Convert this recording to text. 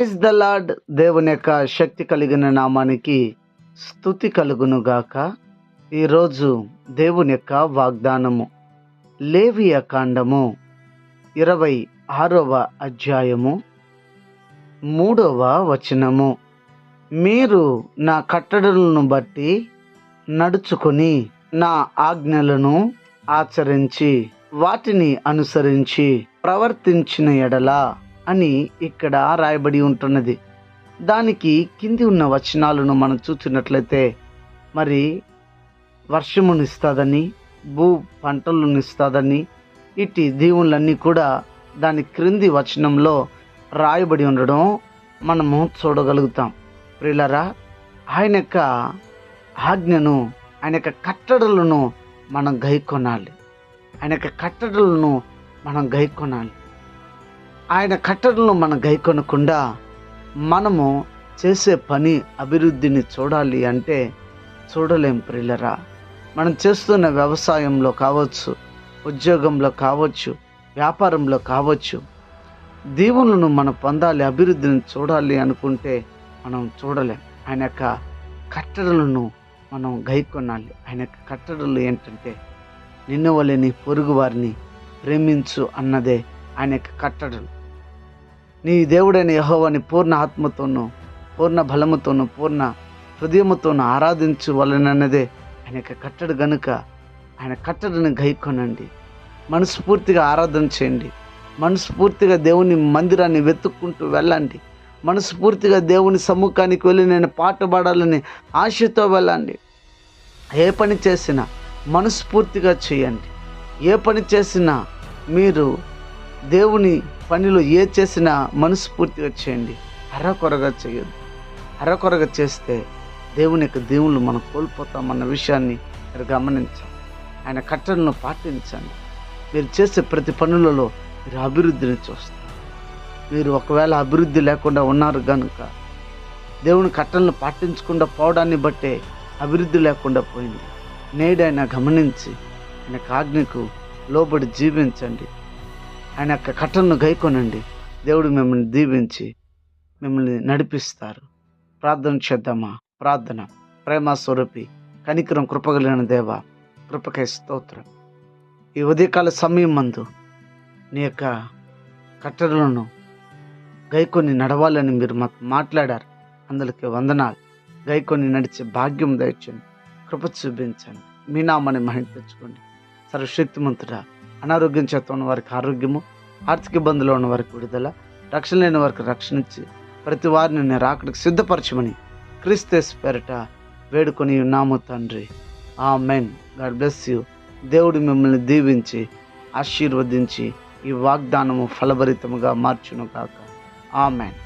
Praise the lord. దేవుని యొక్క శక్తి కలిగిన నామానికి స్తుతి కలుగును గాక. ఈరోజు దేవుని యొక్క వాగ్దానము లేవియ కాండము 26వ అధ్యాయము 3వ వచనము. మీరు నా కట్టడలను బట్టి నడుచుకొని నా ఆజ్ఞలను ఆచరించి వాటిని అనుసరించి ప్రవర్తించిన ఎడల అని ఇక్కడ రాయబడి ఉంటున్నది. దానికి కింది ఉన్న వచనాలను మనం చూసినట్లయితే మరి వర్షమునిస్తుందని, భూ పంటలనిస్తుందని, ఇటు దీవులన్నీ కూడా దాని క్రింది వచనంలో రాయబడి ఉండడం మనము చూడగలుగుతాం. ప్రియులారా, ఆయన యొక్క ఆజ్ఞను, ఆయన యొక్క కట్టడలను మనం గైకొనాలి. ఆయన యొక్క కట్టడలను మనం గైకొనాలి. ఆయన కట్టడలను మనం గైకొనకుండా మనము చేసే పని అభివృద్ధిని చూడాలి అంటే చూడలేం. ప్రియులరా, మనం చేస్తున్న వ్యవసాయంలో కావచ్చు, ఉద్యోగంలో కావచ్చు, వ్యాపారంలో కావచ్చు, దీవులను మనం పొందాలి, అభివృద్ధిని చూడాలి అనుకుంటే మనం చూడలేం. ఆయన యొక్క కట్టడలను మనం గైకొనాలి. ఆయన యొక్క కట్టడలు ఏంటంటే నిన్ను వలె నీ పొరుగు వారిని ప్రేమించు అన్నదే ఆయన యొక్క కట్టడలు. నీ దేవుడైన యెహోవాని పూర్ణ ఆత్మతోనూ, పూర్ణ బలముతోనూ, పూర్ణ హృదయముతోనూ ఆరాధించవలనన్నదే ఆయన యొక్క కట్టడు గనుక ఆయన కట్టడిని గైకొనండి. మనస్ఫూర్తిగా ఆరాధన చేయండి. మనస్ఫూర్తిగా దేవుని మందిరాన్ని వెతుక్కుంటూ వెళ్ళండి. మనస్ఫూర్తిగా దేవుని సమ్ముఖానికి వెళ్ళి నేను పాట పాడాలని ఆశతో వెళ్ళండి. ఏ పని చేసినా మనస్ఫూర్తిగా చేయండి. ఏ పని చేసినా మీరు దేవుని పనిలో ఏ చేసినా మనస్ఫూర్తిగా చేయండి. అరకొరగా చేయొద్దు. అరకొరగా చేస్తే దేవుని యొక్క దేవుళ్ళు మనం కోల్పోతామన్న విషయాన్ని మీరు గమనించాలి. ఆయన కట్టడలను పాటించండి. మీరు చేసే ప్రతి పనులలో మీరు అభివృద్ధిని చూస్తారు. మీరు ఒకవేళ అభివృద్ధి లేకుండా ఉన్నారు కనుక దేవుని కట్టడలను పాటించకుండా పోవడాన్ని బట్టే అభివృద్ధి లేకుండా పోయింది. నేడైనా గమనించి ఆయన ఆజ్ఞకు లోబడి జీవించండి. ఆయన యొక్క కట్టడలను గైకొనండి. దేవుడు మిమ్మల్ని దీవించి మిమ్మల్ని నడిపిస్తారు. ప్రార్థన చేద్దామా? ప్రార్థన. ప్రేమ స్వరూపి, కనికరం, కృపగలిగిన దేవ, కృపకై స్తోత్రం. ఈ ఉదయకాల సమయం మందు నీ యొక్క కట్టడలను గైకొని నడవాలని మీరు మాకు మాట్లాడారు. అందులోకి వందనాలు. గైకొని నడిచే భాగ్యం దయచండి. కృప చూపించండి. మీ నామాన్ని మహిమ తెచ్చుకోండి. సర్వశక్తిమంతుడా, అనారోగ్యం చేత ఉన్న వారికి ఆరోగ్యము, ఆర్థిక ఇబ్బందులు ఉన్న వారికి విడుదల, రక్షణ లేని వారికి రక్షణ ఇచ్చి ప్రతి వారిని నేను రాకడికి సిద్ధపరచమని క్రీస్తు పేరిట వేడుకొని ఉన్నాము తండ్రి. ఆమెన్. God bless you. దేవుడు మిమ్మల్ని దీవించి ఆశీర్వదించి ఈ వాగ్దానము ఫలభరితముగా మార్చును కాక. ఆమెన్.